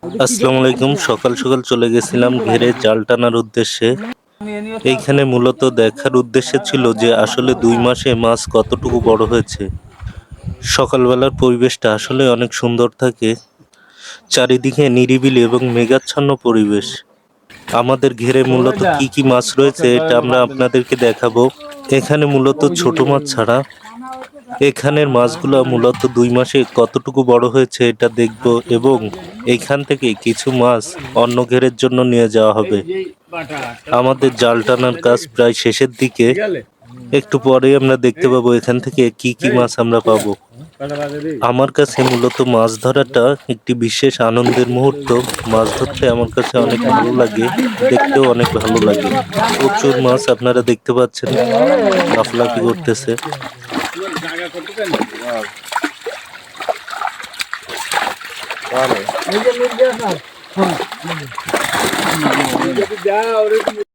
আসসালামু আলাইকুম। সকাল সকাল চলে গেছিলাম ঘেরে জাল টানার উদ্দেশ্যে। এইখানে মূলত দেখার উদ্দেশ্যে ছিল যে আসলে 2 মাসে মাছ কতটুকু বড় হয়েছে। সকালবেলার পরিবেশটা আসলে অনেক সুন্দর থাকে, চারিদিকে নিরিবিলি এবং মেঘাচ্ছন্ন পরিবেশ। আমাদের ঘেরে মূলত কি কি মাছ রয়েছে এটা আমরা আপনাদেরকে দেখাবো। এখানে মূলত ছোট মাছ ছাড়া এখানের মাছগুলো মূলত 2 মাসে কতটুকু বড় হয়েছে এটা দেখব, এবং এইখান থেকে কিছু মাছ অন্য ঘেরের জন্য নিয়ে যাওয়া হবে। আমাদের জাল টানার কাজ প্রায় শেষের দিকে। একটু পরে আমরা দেখতে পাবো এখান থেকে কি কি মাছ আমরা পাবো। আমার কাছে মূলত মাছ ধরাটা একটি বিশেষ আনন্দের মুহূর্ত। মাছ ধরতে আমার কাছে অনেক ভালো লাগে, দেখতেও অনেক ভালো লাগে। প্রচুর মাছ আপনারা দেখতে পাচ্ছেন লাফালাফি করতেছে।